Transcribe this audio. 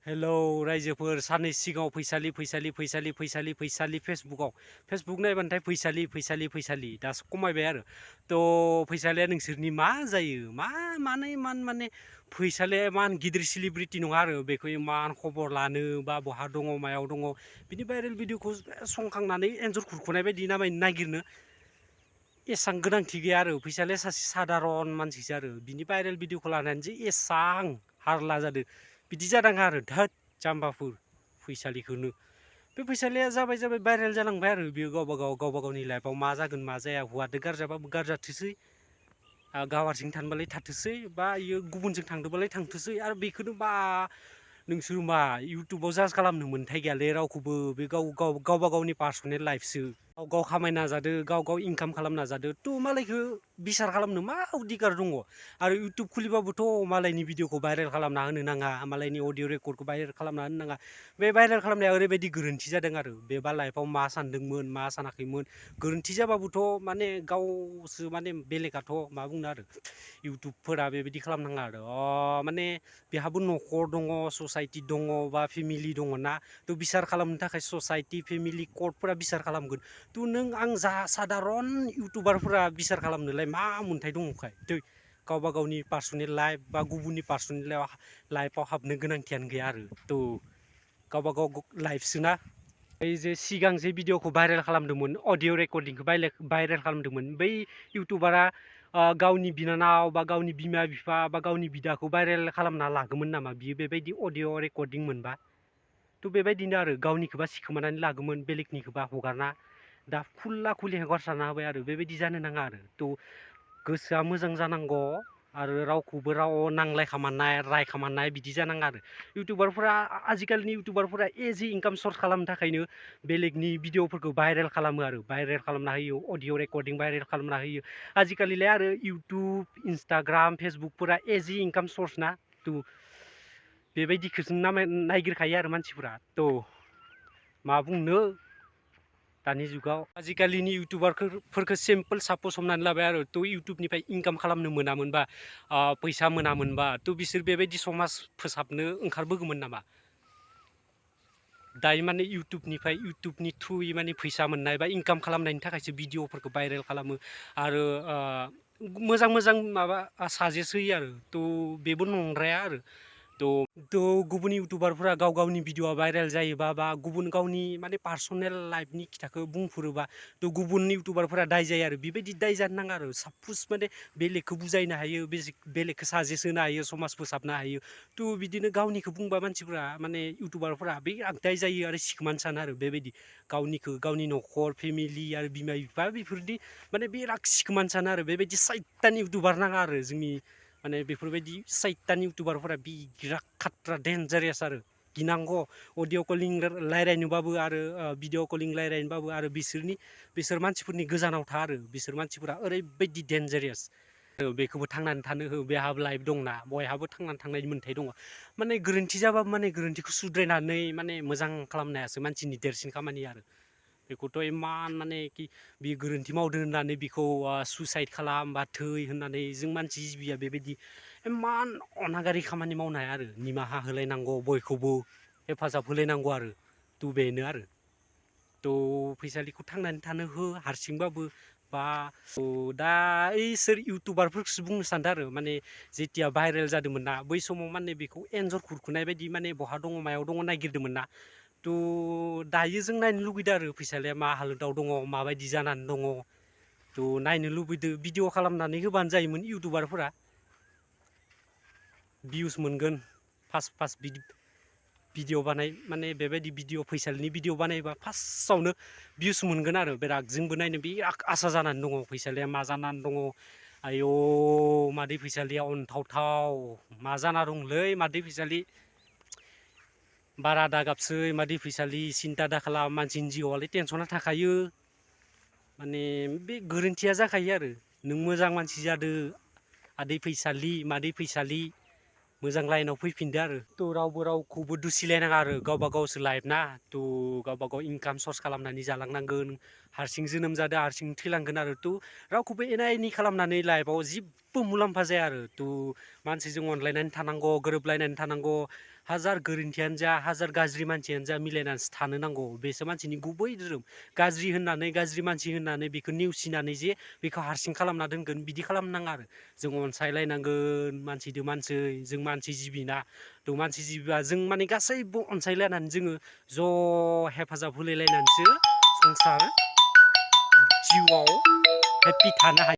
hello रायजोफोर साननै सिगाङाव फैसालि फेसबुक नायबाथाय फैसालि दासो खमायबाय आरो थ' फैसालिया नोंसोरनि मा जायो मानो इमान माने फैसालिया इमान गिदिर सेलिब्रिटि नङा आरो बेखौ इमान खबर लानो बा बहा दङ मायाव दङ बिदि भाइरेल भिडिअखौ संखांनानै एन्जर खुरख'नाय बायदि नामायनो नागिरनो एसां गोनांथि गैया आरो फैसालिया सासे सादारन मानसिसो आरो बिनि भाइरेल भिडिअखौ लानानैसो एसां हारला जादों बिदि जादों आरो धोद जाम्बाफोर फैसालिखौनो बे फैसालिया जाबाय भाइरेल जालांबाय आरो बेयो गावबा गावनि लाइफआव मा जागोन मा जाया हौवादो गारजाबाबो गारजाथोसै गाव हारसिं थानोबालाय थाथोसै बा इयो गुबुनजों थांदोंबालाय थांथोसै आरो बेखौनो बा नोंसोर मा इउटुबाव जाज खालामनो मोन्थाय गैयालै रावखौबो बे गावबा गावनि पार्सनेल लाइफसो गाव खामायना जादो गाव इनकाम खालामना जादो थ' मालायखौ बिसार खालामनो मा अधिकार दङ आरो इउटुब खुलिबाबोथ' मालायनि भिडिअखौ भाइरेल खालामना होनो नाङा मालायनि अडिअ रेकर्डखौ भाइरेल खालामना होनो नाङा बे भाइरेल खालामनाया ओरैबायदि गोरोन्थि जादों आरो बेबा लाइफआव मा सानदोंमोन मा सानाखैमोन गोरोन्थि जाबाबोथ' माने गावसो माने बेलेगाथ' मा बुंनो आरो इउटुबफोरा बेबायदि खालामनाङा आरो माने बेहाबो न'खर दङ ससाइटि दङ बा फेमिलि दङ ना थ' बिसार खालामनो थाखाय ससाइटि फेमिलि कर्टफोरा बिसार खालामगोन थ' नों आं जा सादारन इउटुबारफोरा बिसार खालामनोलाय मा मोन्थाय दङखाय थै गावबा गावनि पार्सनेल लाइफ बा गुबुननि पार्सनेल लाइफआव हाबनो गोनांथियानो गैया आरो थ' गावबा गाव लाइफसोना ओइ जे सिगां जे भिडिअखौ भाइरेल खालामदोंमोन अडिअ रेकर्डिंखौ भाइरेल खालामदोंमोन बै इउटुबारा गावनि बिनानाव बा गावनि बिमा बिफा बा गावनि बिदाखौ भाइरेल खालामना लागौमोन नामा बियो बेबायदि अडिअ रेकर्डिं मोनबा थ' बेबायदिनो आरो गावनिखौबा सिखोमानानै लागौमोन बेलेगनिखौबा हगारना दा खुला हगारसारना होबाय आरो बेबायदि जानो नाङा आरो थ' गोसोआ मोजां जानांगौ आरो रावखौबो नांलाय खामानाय रायखामानाय बिदि जानाङा आरो इउटुबारफोरा आजिखालिनि इउटुबारफोरा इजि इनकाम सर्स खालामनो थाखायनो बेलेगनि भिडिअफोरखौ भाइरेल खालामो आरो भाइरेल खालामना होयो अडिअ रेकर्डिं भाइरेल खालामना होयो आजिखालिलाय आरो इउटुब इन्सटाग्राम फेसबुकफोरा इजि इनकाम सर्स ना थ' बेबायदिखौसो नायगिरखायो आरो मानसिफोरा थ' मा बुंनो दानि जुगाव आजिखालिनि इउटुबारफोरखौ सिम्पोल सापस हमनानै लाबाय आरो थ' इउटुबनिफ्राय इनकाम खालामनो मोनामोनबा फैसा मोनामोनबा थ' बिसोर बेबायदि समाज फोसाबनो ओंखारबोगौमोन नामा दायो माने इउटुबनि थ्रुयै माने फैसा मोननाय बा इनकाम खालामनायनि थाखायसो भिडिअफोरखौ भाइरेल खालामो आरो मोजां माबा साजेस्ट होयो आरो थ' बेबो नंद्राया आरो थ' गुबुन इउटुबारफोरा गावनि भिडिअआ भाइरेल जायोबा बा गुबुन गावनि माने पार्सनेल लाइफनि खोथाखौ बुंफोरोबा थ' गुबुन इउटुबारफोरा दाय जायो आरो बेबायदि दाय जानो नाङा आरो साप'स माने बेलेगखौ बुजायनो हायो बेलेगखौ साजेस्ट होनो हायो समाज फोसाबनो हायो थ' बिदिनो गावनिखौ बुंबा मानसिफोरा माने इउटुबारफोरा बे दाय जायो आरो सिखोमानो सानो आरो बेबायदि गावनि न'खर फेमिलि आरो बिमा बिफा बेफोरदि माने बिराद सिखोमानो सानो आरो बेबायदि साइटान इउटुबार नाङा आरो जोंनि माने बेफोरबायदि साइटान इउटुबारफोरा बिराद खाट्रा डेन्जारेस आरो गिनांगौ अडिअ कलिं रायज्लायनोबाबो आरो भिडिअ कलिं रायज्लायनोबाबो आरो बिसोर मानसिफोरनि गोजानाव था आरो बिसोर मानसिफोरा ओरैबायदि डेन्जारेस बेखौबो थांनानै थानो हो बेहाबो लाइफ दंना बयहाबो थांनानै थांनायनि मोन्थाय दङ माने गोरोन्थि जाबाबो माने गोरोन्थिखौ सुद्रायनानै माने मोजां खालामनायासो मानसिनि देरसिन खामानि आरो बेखौथ' इमान माने कि बे गोरोन्थि मावदों होननानै बिखौ सुइसाइड खालाम बा थै होननानै जों मानसि जिबिया बेबायदि इमान अनागारि खामानि मावनो हाया आरो निमाहा होलायनांगौ बयखौबो हेफाजाब होलायनांगौ आरो थ' बेनो आरो थ' फैसालिखौ थांनानै थानो हो हारसिंबाबो बा दा सोर इउटुबारफोरखौसो बुंनो सानदों आरो माने जेथिया भाइरेल जादोंमोन ना बै समाव माने बेखौ एन्जर खुरखुनाय बायदि माने बहा दङ मायाव दङ नागिरदोंमोन ना थ' दायो जों नायनो लुगैदों आरो फैसालिया मा हालोदाव दङ माबायदि जानानै दङ थ' नायनो लुबैदों भिडिअ खालामनानै होबानो जायोमोन इउटुबारफोरा भिउस मोनगोन फार्स्ट भिडिअ माने बेबायदि फैसालिनि भिडिअ बानायबा फार्स्टआवनो भिउस मोनगोन आरो बिराद जोंबो नायनो बिराद आसा जानानै दङ फैसालिया मा जानानै दङ आयौ मादै फैसालिया अनथावथाव मा जाना दंलै मादै फैसालि बारा दागाबसै मादै फैसालि सिन्था दा खालाम मानसिनि जिउआवलाय टेनसना थाखायो माने बे गोरोन्थिया जाखायो आरो नों मोजां मानसि जादों आदै फैसालि मादै फैसालि मोजां लाइनाव फैफिनदो आरो थ' रावबो रावखौबो दुसिलायनाङा आरो गावबा गावसो लाइफ ना थ' गावबा गाव इनकाम सर्स खालामनानै जालांनांगोन हारसिं जोनोम जादों हारसिं थैलांगोन आरो थ' रावखौबो एना एनि खालामनानै लाइफआव जेबो मुलाम्फा जाया आरो थ' मानसिजों अनलायनानै थानांगौ गोरोबलायनानै थानांगौ हाजार गोरोन्थियानो जा हाजार गाज्रि मानसियानो जा मिलायनानैसो थानो नांगौ बेसो मानसिनि गुबै धोरोम गाज्रि होननानै गाज्रि मानसि होननानै बेखौ नेवसिनानै जे बेखौ हारसिं खालामना दोनगोन बिदि खालामनो नाङा आरो जों अनसायलायनांगोन मानसिजों मानसि जों मानसि जिबिना थ' मानसि जिबिया जों माने गासैबो अनसायलायनानै जोङो ज' हेफाजाब होलायलायनानैसो संसार जिउआव हेपि थानो हायो